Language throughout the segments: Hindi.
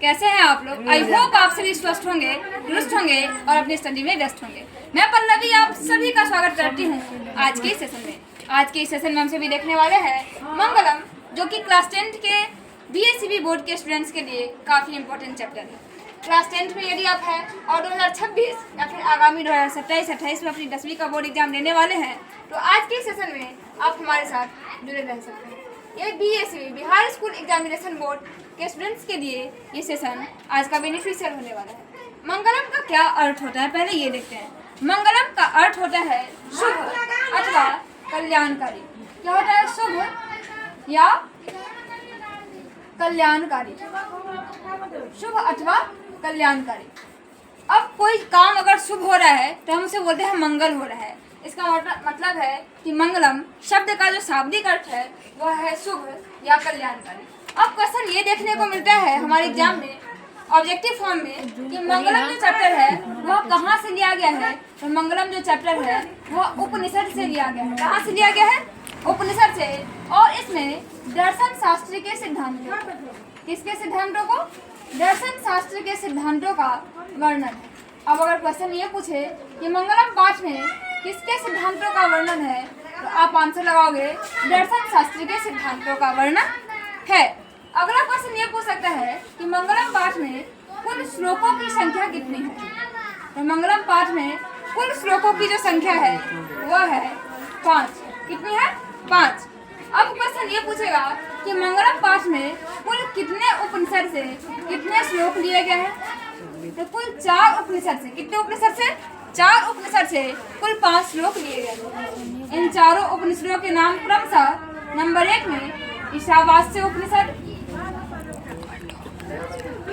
कैसे हैं आप लोग? आई होप आप सभी स्वस्थ होंगे, दुरुस्त होंगे और अपनी स्टडी में व्यस्त होंगे। मैं पल्लवी आप सभी का स्वागत करती हूँ आज के सेशन में। आज के इस सेशन में हम सभी देखने वाले हैं मंगलम, जो कि क्लास 10 के बीएससीबी बोर्ड के स्टूडेंट्स के लिए काफ़ी इंपॉर्टेंट चैप्टर है। क्लास 10 में यदि आप हैं और 2026 या फिर आगामी 2027-28 में अपनी 10वीं का बोर्ड एग्जाम देने वाले हैं, तो आज के सेशन में आप हमारे साथ जुड़े रह सकते हैं। ये BSCB Bihar school examination board के स्टूडेंट्स के लिए ये सेशन आज का बेनिफिशियल होने वाला है। मंगलम का क्या अर्थ होता है, पहले ये देखते हैं। मंगलम का अर्थ होता है शुभ अथवा कल्याणकारी। क्या होता है? शुभ या कल्याणकारी, शुभ अथवा कल्याणकारी। अब कोई काम अगर शुभ हो रहा है तो हम उसे बोलते हैं मंगल हो रहा है। इसका मतलब है कि मंगलम शब्द का जो शाब्दिक अर्थ है वह है शुभ या कल्याणकारी। अब क्वेश्चन ये देखने को मिलता है हमारे एग्जाम में ऑब्जेक्टिव फॉर्म में कि मंगलम जो चैप्टर है वह कहाँ से लिया गया है। तो मंगलम जो चैप्टर है वह उपनिषद से लिया गया है। कहाँ से लिया गया है? उपनिषद से। और इसमें दर्शन शास्त्र के सिद्धांतों, किसके सिद्धांतों को? दर्शन शास्त्र के सिद्धांतों का वर्णन है। अब अगर क्वेश्चन ये पूछे कि मंगलम पाठ में किसके सिद्धांतों का वर्णन है, तो आप आंसर लगाओगे दर्शन शास्त्र के सिद्धांतों का वर्णन है। अगला क्वेश्चन ये पूछ सकता है कि मंगलम पाठ में कुल श्लोकों की संख्या कितनी है। तो मंगलम पाठ में कुल श्लोकों की जो संख्या है वह है 5। कितनी है? 5। अब क्वेश्चन ये पूछेगा कि मंगलम पाठ में कुल कितने उपनिषद से कितने श्लोक लिए गए हैं। तो कुल 4 उपनिषद से, कितने उपनिषद से? 4 उपनिषद से कुल 5 श्लोक लिए गए। इन चारों उपनिषदों के नाम क्रमशः नंबर 1 में ईशावास्य उपनिषद,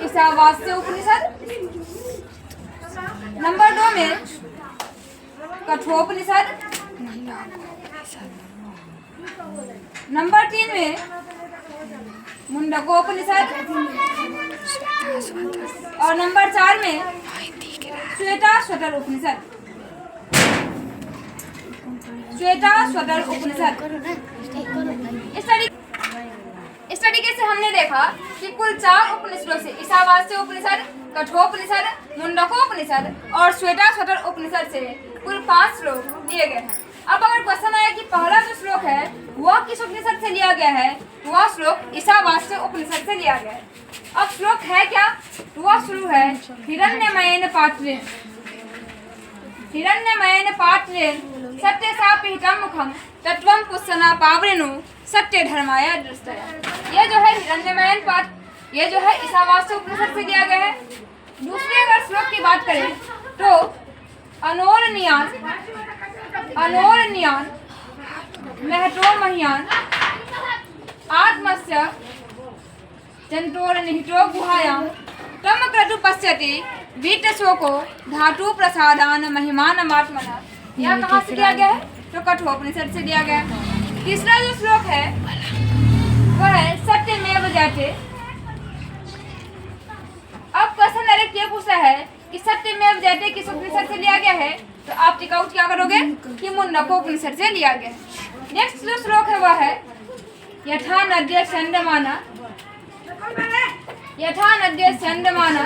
ईशावास्य उपनिषद, नंबर 2 में कठोपनिषद, नंबर 3 में मुंडकोपनिषद और नंबर 4 में श्वेताश्वतर उपनिषद, श्वेताश्वतर उपनिषद। इस तरीके से हमने देखा कि कुल 4 उपनिषदों से ईशावास्य उपनिषद, कठोपनिषद, मुंडकोपनिषद और श्वेताश्वतर उपनिषद से कुल 5 श्लोक दिए गए हैं। अब अगर क्वेश्चन आया कि पहला जो श्लोक है वह किस उपनिषद से लिया गया है, वह श्लोक ईशावास्य उपनिषद से लिया गया है। अब श्लोक है क्या? वह शुरू है हिरण्यमयेन पात्रेण, हिरण्यमयेन पात्रेण सत्य सापिहितं मुखं तत्वं पुष्णा पावृणु सत्य धर्माय दृष्टया। ये जो है हिरण्यमयन पात्र, ये जो है ईशावास्य उपनिषद से लिया गया है। दूसरे अगर श्लोक की बात करें तो अनोरनियान, अनोरनियान महतो मह्यान आत्मस्य जंतोर निहितो गुहायां तम क्रतु पश्यति वीतशोको धातु प्रसादान महिमानमात्मना। यह कहाँ से लिया गया है? तो कठोपनिषद से लिया गया है। तीसरा जो श्लोक है वह है सत्यमेव जयते। अब क्वेश्चन डायरेक्ट ये पूछता है कि सत्यमेव जयते किस उपनिषद से लिया गया है, तो आप टिक आउट क्या करोगे कि मुंडकोपनिषद से लिया गया है। नेक्स्ट जो श्लोक है वह है यथा नद्य चंद्रमाना, यथा नद्य चंद्रमाना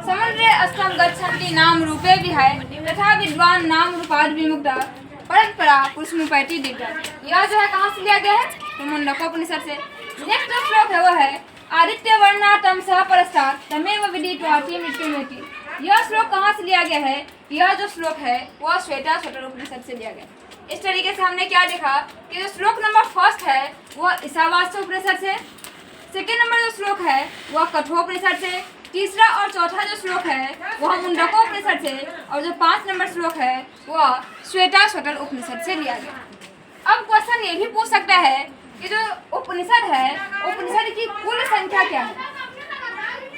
समुद्रे अस्तम गच्छन्ति नाम रूपे विहाय तथा विद्वान नाम रूपाद विमुक्ता परंपरा पुष्मुपैति दीटा। यह जो है कहाँ से लिया गया है? तो मुंडकोपनिषद से। नेक्स्ट जो श्लोक है वह है आदित्य वर्णातम सह परस्तात् तमेव विदित्वाति मृत्युमेति। यह श्लोक कहाँ से लिया गया है? यह जो श्लोक है वह श्वेताश्वतर उपनिषद से लिया गया। इस तरीके से हमने क्या देखा कि जो श्लोक नंबर 1 है वह ईशावास्य उपनिषद से, सेकेंड नंबर जो श्लोक है वह कठोपनिषद से, तीसरा और चौथा जो श्लोक है वह मुंडकोपनिषद से और जो 5 नंबर श्लोक है वह श्वेताश्वतर उपनिषद से लिया गया। अब क्वेश्चन ये भी पूछ सकता है कि जो उपनिषद है उपनिषद की कुल संख्या क्या है?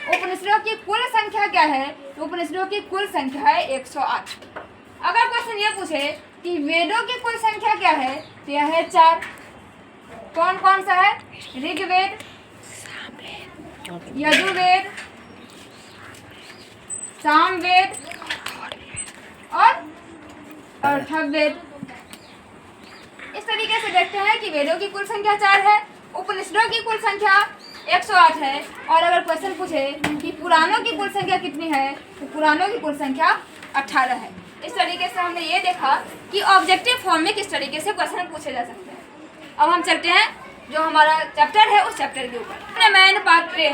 उपनिषदों की कुल संख्या क्या है? तो उपनिषदों की कुल संख्या है 108। अगर क्वेश्चन ये पूछे कि वेदों की कुल संख्या क्या है, तो यह है 4। कौन कौन सा है? ऋग्वेद, यजुर्वेद, सामवेद और अथर्ववेद। इस तरीके से देखते हैं कि वेदों की कुल संख्या 4 है, उपनिषदों की कुल संख्या 108 है। और अगर क्वेश्चन पूछे कि पुराणों की कुल संख्या कितनी है, तो पुराणों की कुल संख्या 18 है। इस तरीके से हमने ये देखा कि ऑब्जेक्टिव फॉर्म में किस तरीके से क्वेश्चन पूछे जा सकते हैं। अब हम चलते हैं जो हमारा चैप्टर है उस चैप्टर के ऊपर। मैन पात्रे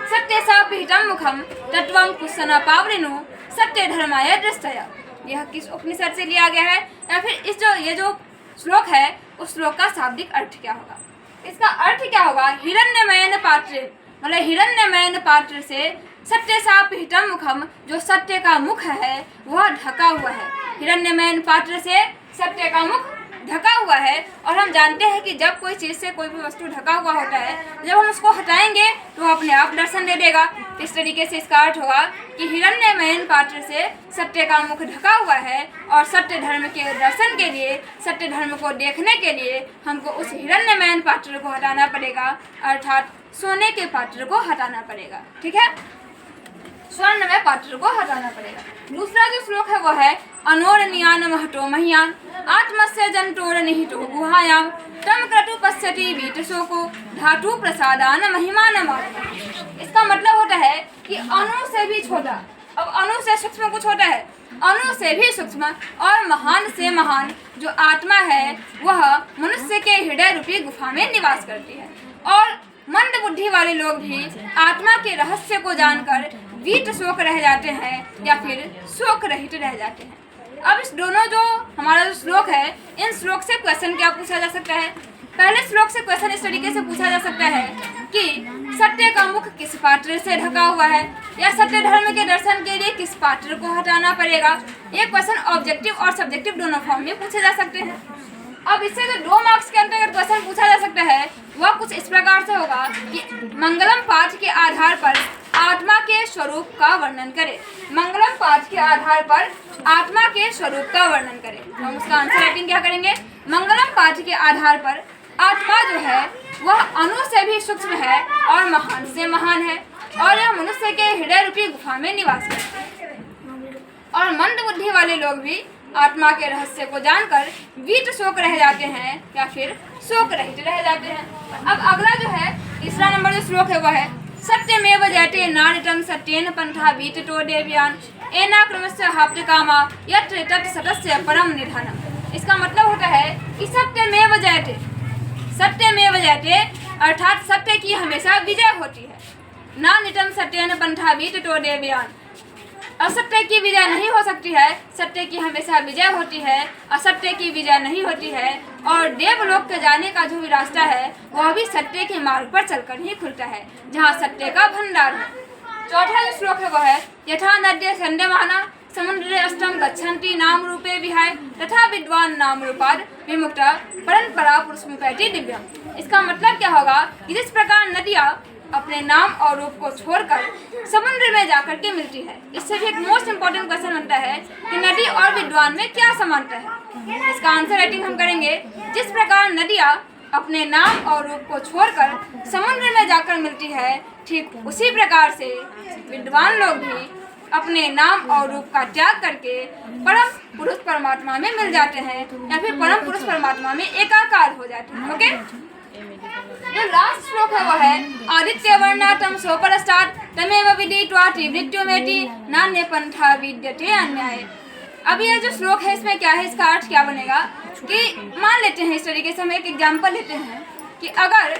सत्य सा पीठम मुखम तत्वं कुशना पावरिनु सत्य धर्माय दृष्टया। यह किस उपनिषद से लिया गया है, या फिर इस ये जो श्लोक है उस श्लोक का शाब्दिक अर्थ क्या होगा? इसका अर्थ क्या होगा? हिरण्यमयन पात्र, मतलब हिरण्यमयन पात्र से सत्य सा पीठम मुखम, जो सत्य का मुख है वह ढका हुआ है। हिरण्यमयन पात्र से सत्य का मुख ढका हुआ है। और हम जानते हैं कि जब कोई चीज़ से कोई भी वस्तु ढका हुआ होता है, जब हम उसको हटाएंगे तो अपने आप दर्शन दे देगा। इस तरीके से इसका अर्थ होगा कि हिरण्यमयन पात्र से सत्य का मुख ढका हुआ है और सत्य धर्म के दर्शन के लिए, सत्य धर्म को देखने के लिए हमको उस हिरण्यमयन पात्र को हटाना पड़ेगा, अर्थात सोने के पात्र को हटाना पड़ेगा। ठीक है, स्वर्णमय पात्र को हटाना पड़ेगा। दूसरा जो श्लोक है वो है अनोरनियान महतो महियान आत्मस्य जंतोर निहितो गुहायाम तम क्रतु पश्यति वीतशोको धातु प्रसादान महिमान मात्मा। इसका मतलब होता है कि अणु से भी छोटा, अब अणु से सूक्ष्म कुछ होता है, अणु से भी सूक्ष्म और महान से महान जो आत्मा है वह मनुष्य के हृदय रूपी गुफा में निवास करती है। और मंद बुद्धि वाले लोग भी आत्मा के रहस्य को जानकर वीत शोक रह जाते हैं या फिर शोक रहित रह जाते हैं। अब इस दोनों जो हमारा जो श्लोक है, इन श्लोक से क्वेश्चन क्या पूछा जा सकता है? पहले श्लोक से क्वेश्चन इस तरीके से पूछा जा सकता है कि सत्य का मुख किस पात्र से ढका हुआ है, या सत्य धर्म के दर्शन के लिए किस पात्र को हटाना पड़ेगा। ये क्वेश्चन ऑब्जेक्टिव और सब्जेक्टिव दोनों फॉर्म में पूछे जा सकते हैं। अब इससे जो 2 मार्क्स के अंतर्गत क्वेश्चन पूछा जा सकता है वह कुछ इस प्रकार से होगा कि मंगलम पाठ के आधार पर आत्मा के स्वरूप का वर्णन करें। मंगलम पाठ के आधार पर आत्मा के स्वरूप का वर्णन करें। हम उसका आंसर राइटिंग क्या करेंगे? मंगलम पाठ के आधार पर आत्मा जो है वह अणु से भी सूक्ष्म है और महान से महान है, और यह मनुष्य के हृदय रूपी गुफा में निवास करती है। और मंद बुद्धि वाले लोग भी आत्मा के रहस्य को जानकर वीत शोक रह जाते हैं या फिर शोक रहित रह जाते हैं। अब अगला जो है तीसरा नंबर जो श्लोक है वह है सत्यमेव जयते नारितम सत्येन पंथा वीततो देव्यान एना क्रमस्य हाप्त कामा यत्र तत् सतस्य परम निधानम। इसका मतलब होता है कि सत्यमेव जयते, सत्यमेव जयते अर्थात सत्य की हमेशा विजय होती है। नानितम सत्येन पंथा वीततो देव्यान, असत्य की विजय नहीं हो सकती है, सत्य की हमेशा विजय होती है, असत्य की विजय नहीं होती है। और देवलोक के जाने का जो भी रास्ता है वह भी सत्य के मार्ग पर चलकर ही खुलता है, जहाँ सत्य का भंडार है। चौथा जो श्लोक है वह है यथा नद्य संध्यमाना समुद्रे अष्टम गच्छन्ति नाम रूपे विहाय तथा विद्वान नाम रूपाद विमुक्ता परंपरा पुरुषमुपैति दिव्यम। इसका मतलब क्या होगा कि जिस प्रकार नदियाँ अपने नाम और रूप को छोड़कर समुद्र में जाकर के मिलती है, इससे भी एक मोस्ट इम्पोर्टेंट क्वेश्चन बनता है कि नदी और विद्वान में क्या समानता है। इसका आंसर राइटिंग हम करेंगे जिस प्रकार नदियाँ अपने नाम और रूप को छोड़कर समुद्र में जाकर मिलती है, ठीक उसी प्रकार से विद्वान लोग भी अपने नाम और रूप का त्याग करके परम पुरुष परमात्मा में मिल जाते हैं या फिर परम पुरुष परमात्मा में एकाकार हो जाते हैं। ओके, जो लास्ट श्लोक है वो है आदित्य वर्णातम सोपरस्तात् तमेव विदित्वा त्रिवृत्योमेति नान्य पंथा विद्यते अन्याय। अब ये जो श्लोक है इसमें क्या है, इसका अर्थ क्या बनेगा कि मान लेते हैं इस तरीके से हम एक एग्जाम्पल लेते हैं कि अगर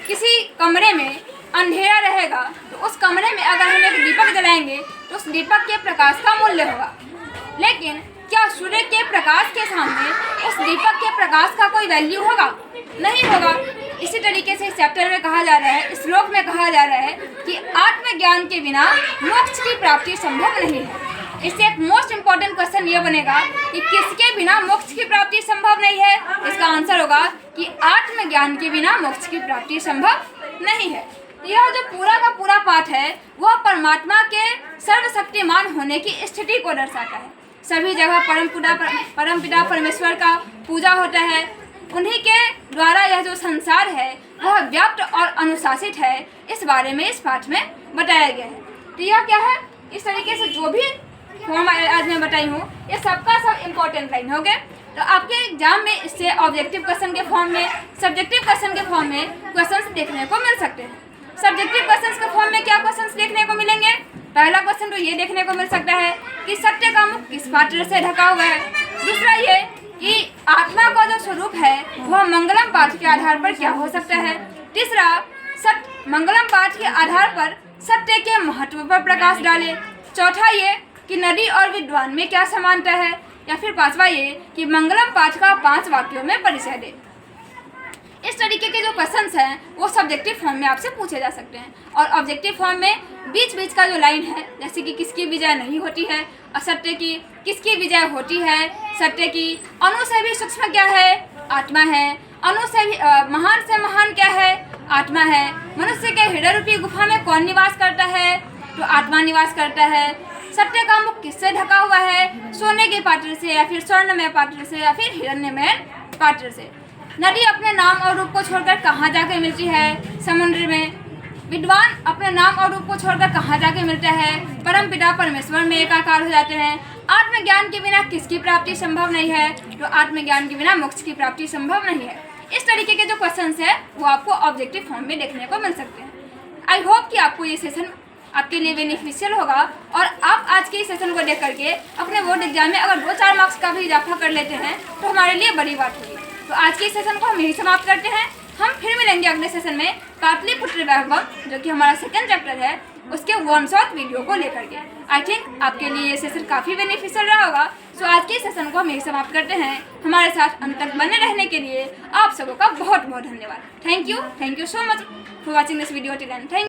किसी कमरे में अंधेरा रहेगा तो उस कमरे में अगर हम एक दीपक जलाएंगे तो उस दीपक के प्रकाश का मूल्य होगा, लेकिन क्या सूर्य के प्रकाश के सामने उस दीपक के प्रकाश का कोई वैल्यू होगा? नहीं होगा। इसी तरीके से इस चैप्टर में कहा जा रहा है, इस श्लोक में कहा जा रहा है कि आत्मज्ञान के बिना मोक्ष की प्राप्ति संभव नहीं है। इससे एक मोस्ट इम्पोर्टेंट क्वेश्चन ये बनेगा कि किसके बिना मोक्ष की प्राप्ति संभव नहीं है? इसका आंसर होगा कि आत्मज्ञान के बिना मोक्ष की प्राप्ति संभव नहीं है। यह जो पूरा का पूरा पाठ है वह परमात्मा के सर्वशक्तिमान होने की स्थिति को दर्शाता है। सभी जगह परमपिता परमेश्वर का पूजा होता है, उन्हीं के द्वारा यह जो संसार है वह व्याप्त और अनुशासित है, इस बारे में इस पाठ में बताया गया है। तो यह क्या है, इस तरीके से जो भी फॉर्म आज मैं बताई हूँ ये सबका सब इम्पोर्टेंट लाइन हो गए। तो आपके एग्जाम में इससे ऑब्जेक्टिव क्वेश्चन के फॉर्म में, सब्जेक्टिव क्वेश्चन के फॉर्म में क्वेश्चंस देखने को मिल सकते हैं। सब्जेक्टिव क्वेश्चंस के फॉर्म में क्या क्वेश्चंस देखने को मिलेंगे? पहला क्वेश्चन तो ये देखने को मिल सकता है कि सत्य का मुख किस पात्र से ढका हुआ है। दूसरा ये कि आत्मा का जो स्वरूप है वह मंगलम पाठ के आधार पर क्या हो सकता है। तीसरा, मंगलम पाठ के आधार पर सत्य के महत्व पर प्रकाश डाले। चौथा ये कि नदी और विद्वान में क्या समानता है। या फिर पांचवा ये कि मंगलम पाठ का 5 वाक्यों में परिचय दे। इस तरीके के जो क्वेश्चंस हैं वो सब्जेक्टिव फॉर्म में आपसे पूछे जा सकते हैं। और ऑब्जेक्टिव फॉर्म में बीच बीच का जो लाइन है, जैसे कि किसकी विजय नहीं होती है, असत्य की किसकी विजय होती है, सत्य की अणु से भी सूक्ष्म क्या है, आत्मा है, अणु से भी महान से महान क्या है, आत्मा है, मनुष्य के हृदय रूपी गुफा में कौन निवास करता है, तो आत्मा निवास करता है, सत्य का मुख किससे ढका हुआ है, सोने के पात्र से या फिर स्वर्णमय पात्र से या फिर हिरण्यमय पात्र से। नदी अपने नाम और रूप को छोड़कर कहाँ जाकर मिलती है, समुद्र में। विद्वान अपने नाम और रूप को छोड़कर कहाँ जाकर मिलता है, परम पिता परमेश्वर में एकाकार हो जाते हैं। आत्मज्ञान के बिना किसकी प्राप्ति संभव नहीं है, तो आत्मज्ञान के बिना मोक्ष की प्राप्ति संभव नहीं है। इस तरीके के जो क्वेश्चंस है वो आपको ऑब्जेक्टिव फॉर्म में देखने को मिल सकते हैं। आई होप कि आपको ये सेशन आपके लिए बेनिफिशियल होगा और आप आज के इस सेशन को देख करके अपने बोर्ड एग्जाम में अगर 2-4 मार्क्स का भी इजाफा कर लेते हैं तो हमारे लिए बड़ी बात होगी। तो आज के इस सेशन को हम यही समाप्त करते हैं। हम फिर मिलेंगे अगले सेशन में पाटलिपुत्र वैभव जो कि हमारा सेकंड चैप्टर है उसके 1 शॉट वीडियो को लेकर के। आई थिंक आपके लिए ये सेशन काफ़ी बेनिफिशियल रहा होगा। सो आज के सेशन को हम यही समाप्त करते हैं। हमारे साथ अंत तक बने रहने के लिए आप सबों का बहुत बहुत धन्यवाद। Thank you so much for watching this video till and thank